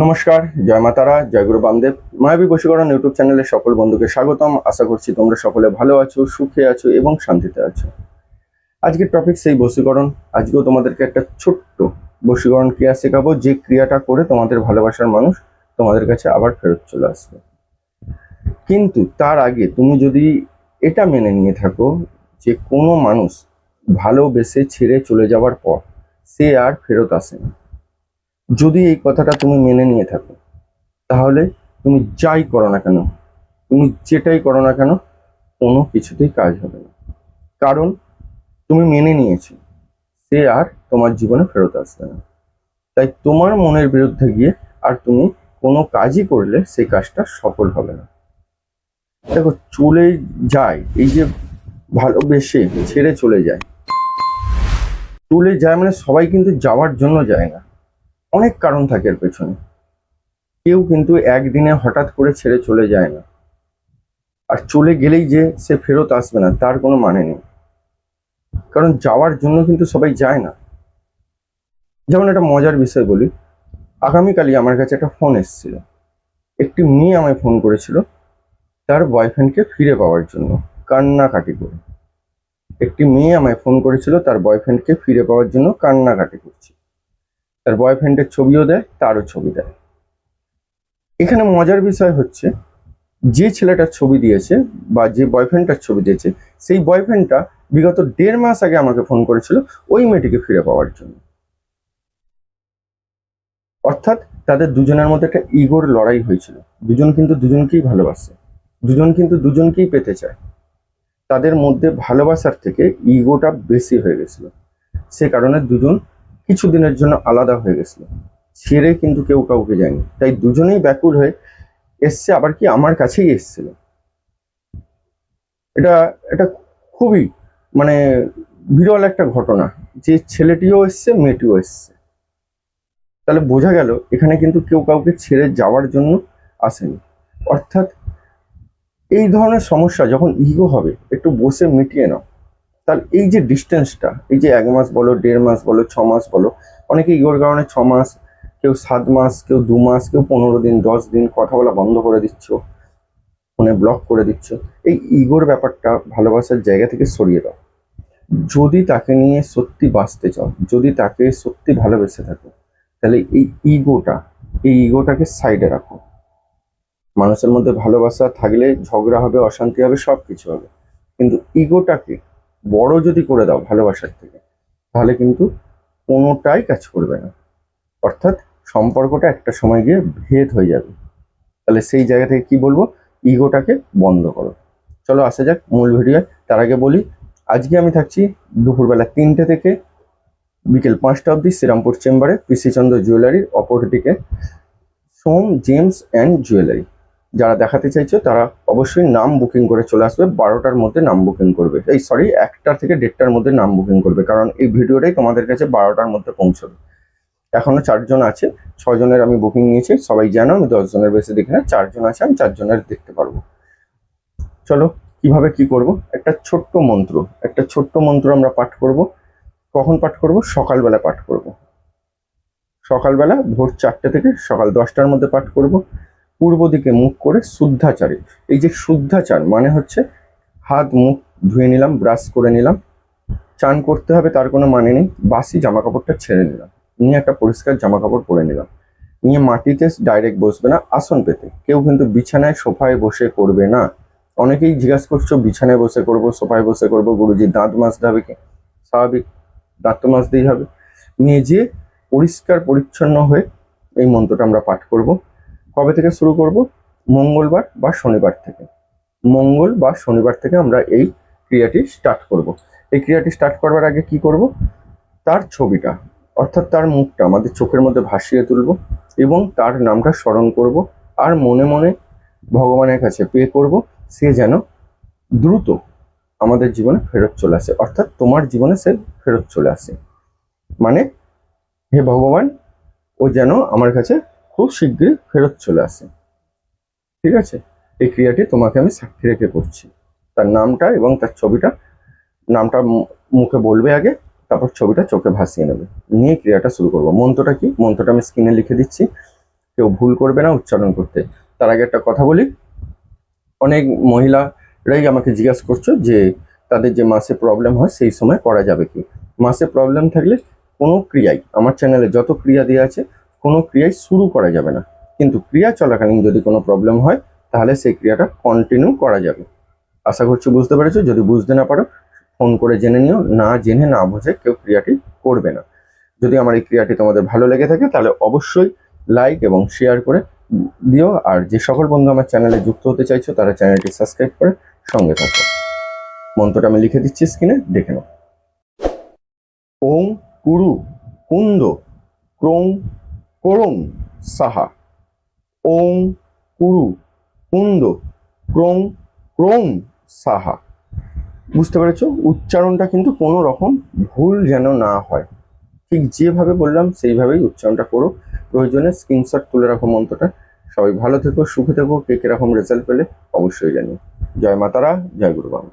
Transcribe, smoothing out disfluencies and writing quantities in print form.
নমস্কার, জয় মা তারা, জয় গুরু বামদেব। মায়াবী বশীকরণ ইউটিউব চ্যানেলে সকল বন্ধুকে স্বাগতম। আশা করছি তোমরা সকলে ভালো আছো, সুখে আছো এবং শান্তিতে আছো। আজকের টপিক সেই বশীকরণ। আজকেও তোমাদেরকে একটা ছোট্ট বশীকরণ ক্রিয়া শেখাবো, যে ক্রিয়াটা করে তোমাদের ভালোবাসার মানুষ তোমাদের কাছে আবার ফেরত চলে আসবে। কিন্তু তার আগে তুমি যদি এটা মেনে নিয়ে থাকো যে কোনো মানুষ ভালোবেসে ছেড়ে চলে যাওয়ার পর সে আর ফেরত আসে না, যদি এই কথাটা তুমি মেনে নিয়ে থাকো, তাহলে তুমি যাই করো না কেন, তুমি যেটাই করো না কেন, কোনো কিছুতেই কাজ হবে না। কারণ তুমি মেনে নিয়েছো সে আর তোমার জীবনে ফেরত আসবে না। তাই তোমার মনের বিরুদ্ধে গিয়ে আর তুমি কোনো কাজই করলে সেই কাজটা সফল হবে না। দেখো, চলে যায়, এই যে ভালোবেসে ছেড়ে চলে যায়, চলে যায় মানে সবাই কিন্তু যাওয়ার জন্য যায় না, অনেক কারণ থাকে এর পেছনে। কেউ কিন্তু একদিনে হঠাৎ করে ছেড়ে চলে যায় না, আর চলে গেলেই যে সে ফেরত আসবে না তার কোনো মানে নেই। কারণ যাওয়ার জন্য কিন্তু সবাই যায় না। যেমন একটা মজার বিষয় বলি, আগামীকালই আমার কাছে একটা ফোন এসেছিল। একটি মেয়ে আমায় ফোন করেছিল তার বয়ফ্রেন্ডকে ফিরে পাওয়ার জন্য, কান্নাকাটি করে। একটি মেয়ে আমায় ফোন করেছিল তার বয়ফ্রেন্ডকে ফিরে পাওয়ার জন্য কান্নাকাটি করছে। তার বয়ফ্রেন্ডের ছবিও দেয়, তারও ছবি দেয়। এখানে মজার বিষয় হচ্ছে, যে ছেলেটার ছবি দিয়েছে বা যে বয়ফ্রেন্ডটার ছবি দিয়েছে, সেই বয়ফ্রেন্ডটা বিগত 1.5 মাস আগে আমাকে ফোন করেছিল ওই মেয়েটিকে ফিরে পাওয়ার জন্য। অর্থাৎ তাদের দুজনের মধ্যে একটা ইগোর লড়াই হয়েছিল। দুজন কিন্তু দুজনকেই ভালোবাসে, দুজন কিন্তু দুজনকেই পেতে চায়। তাদের মধ্যে ভালোবাসার থেকে ইগোটা বেশি হয়ে গেছিল। সে কারণে দুজন কিছুদিনের জন্য আলাদা হয়ে গেছিল, ছেড়ে কিন্তু কেউ কাউকে যায়নি। তাই দুজনেই ব্যাকুল হয়ে এসছে, আবার কি আমার কাছেই এসছিল। এটা এটা খুবই মানে বিরল একটা ঘটনা, যে ছেলেটিও এসছে, মেয়েটিও এসছে। তাহলে বোঝা গেল এখানে কিন্তু কেউ কাউকে ছেড়ে যাওয়ার জন্য আসেনি। অর্থাৎ এই ধরনের সমস্যা যখন ইগো হবে, একটু বসে মিটিয়ে নাও। তাহলে এই যে ডিস্টেন্সটা, এই যে 1 মাস বলো, 1.5 মাস বলো, 6 মাস বলো, অনেকে ইগোর কারণে 6 মাস, কেউ 7 মাস, কেউ 2 মাস, কেউ 15 দিন, 10 দিন কথা বলা বন্ধ করে দিচ্ছ, ফোনে ব্লক করে দিচ্ছ। এই ইগোর ব্যাপারটা ভালোবাসার জায়গা থেকে সরিয়ে দাও। যদি তাকে নিয়ে সত্যি বাঁচতে চাও, যদি তাকে সত্যি ভালোবেসে থাকো, তাহলে এই ইগোটাকে সাইডে রাখো। মানুষের মধ্যে ভালোবাসা থাকলে ঝগড়া হবে, অশান্তি হবে, সব কিছু হবে, কিন্তু ইগোটাকে বড় যদি করে দাও ভালোবাসার থেকে, তাহলে কিন্তু কোনোটাই কাজ করবে না। অর্থাৎ সম্পর্কটা একটা সময় গিয়ে ভেদ হয়ে যাবে। তাহলে সেই জায়গা থেকে কি বলবো, ইগোটাকে বন্ধ করো। চলো আসা যাক মূল ভিডিও। তার আগে বলি, আজকে আমি থাকছি দুপুরবেলা 3টে থেকে বিকেল 5টা অবধি শ্রীরামপুর চেম্বারে, পিসি চন্দ্র জুয়েলারির অপর দিকে সোম জেমস অ্যান্ড জুয়েলারি। যারা দেখাতে চাইছো তারা অবশ্যই নাম বুকিং করে চলে আসবে। 12টার মধ্যে নাম বুকিং করবে, 1টা থেকে 1:30টার মধ্যে নাম বুকিং করবে, কারণ এই ভিডিওটাই তোমাদের কাছে 12টার মধ্যে পৌঁছবে। এখনো 4 জন আছে, 6 জনের আমি বুকিং নিয়েছি। সবাই জানো আমি 10 জনের বেশি দেখি না, 4 জন আছে, আমি 4 জনের দেখতে পারবো। চলো কিভাবে কি করব, একটা ছোট্ট মন্ত্র আমরা পাঠ করব। কখন পাঠ করব? সকালবেলা পাঠ করব। সকালবেলা ভোর 4টে থেকে সকাল 10টার মধ্যে পাঠ করব। পূর্ব দিকে মুখ করে শুদ্ধাচারে। এই যে শুদ্ধাচার মানে হচ্ছে হাত মুখ ধুয়ে নিলাম, ব্রাশ করে নিলাম, চান করতে হবে তার কোনো মানে নেই। বাসি জামা কাপড়টা ছেড়ে নিলাম, নিয়ে একটা পরিষ্কার জামা কাপড় পরে নিলাম, নিয়ে মাটিতে ডাইরেক্ট বসবে না, আসন পেতে। কেউ কিন্তু বিছানায় সোফায় বসে করবে না। অনেকেই জিজ্ঞাসা করছো বিছানায় বসে করব, সোফায় বসে করব, গুরুজি দাঁত মাজতে হবে কি? স্বাভাবিক, দাঁত তো মাজতেই হবে। নিয়ে যেয়ে পরিষ্কার পরিচ্ছন্ন হয়ে এই মন্ত্রটা আমরা পাঠ করব। কবে থেকে শুরু করব? মঙ্গলবার বা শনিবার থেকে। মঙ্গল বা শনিবার থেকে আমরা এই ক্রিয়াটি স্টার্ট করব। এই ক্রিয়াটি স্টার্ট করবার আগে কি করব, তার ছবিটা অর্থাৎ তার মুখটা আমাদের চোখের মধ্যে ভাসিয়ে তুলব এবং তার নামটা স্মরণ করব। আর মনে মনে ভগবানের কাছে প্রে করব সে যেন দ্রুত আমাদের জীবনে ফেরত চলে আসে, অর্থাৎ তোমার জীবনে সে ফেরত চলে আসে। মানে, হে ভগবান, ও যেন আমার কাছে খুব শীঘ্রই ফেরত চলে আসে। ঠিক আছে? এই ক্রিয়াটি তোমাকে আমি সাক্ষী রেখে করছি। তার নামটা এবং তার ছবিটা, নামটা মুখে বলবে আগে, তারপর ছবিটা চোখে ভাসিয়ে নেবে, নিয়ে ক্রিয়াটা শুরু করবো। মন্ত্রটা কি? মন্ত্রটা আমি স্ক্রিনে লিখে দিচ্ছি। কেউ ভুল করবে না উচ্চারণ করতে। তার আগে একটা কথা বলি, অনেক মহিলারাই আমাকে জিজ্ঞাসা করছো যে তাদের যে মাসে প্রবলেম হয় সেই সময় করা যাবে কি। মাসে প্রবলেম থাকলে কোনো ক্রিয়াই, আমার চ্যানেলে যত ক্রিয়া দেওয়া আছে কোনো ক্রিয়াই শুরু করা যাবে না, কিন্তু ক্রিয়া চলাকালীন যদি কোনো প্রবলেম হয় তাহলে সেই ক্রিয়াটা কন্টিনিউ করা যাবে। আশা করছি বুঝতে পেরেছো। যদি বুঝতে না পারো ফোন করে জেনে নিও, না জেনে না বুঝে কেউ ক্রিয়াটি করবে না। যদি আমার এই ক্রিয়াটি তোমাদের ভালো লেগে থাকে তাহলে অবশ্যই লাইক এবং শেয়ার করে দিও। আর যে সকল বন্ধু আমার চ্যানেলে যুক্ত হতে চাইছো তারা চ্যানেলটি সাবস্ক্রাইব করে সঙ্গে থাকো। মন্ত্রটা আমি লিখে দিচ্ছি স্ক্রিনে, দেখে নাও। ওং কুরু কুন্দ ক্রোং করং সাহা। ওং কুরু কুন্দ ক্রোং ক্রোং সাহা। বুঝতে পেরেছো? উচ্চারণটা কিন্তু কোনো রকম ভুল যেন না হয়, ঠিক যেভাবে বললাম সেইভাবেই উচ্চারণটা করো। প্রয়োজনে স্ক্রিনশট তুলে রাখো মন্ত্রটা। সবাই ভালো থেকো, সুখে থেকো। কে কিরকম রেজাল্ট পেলে অবশ্যই জানিও। জয় মাতারা, জয় গুরু বাবা।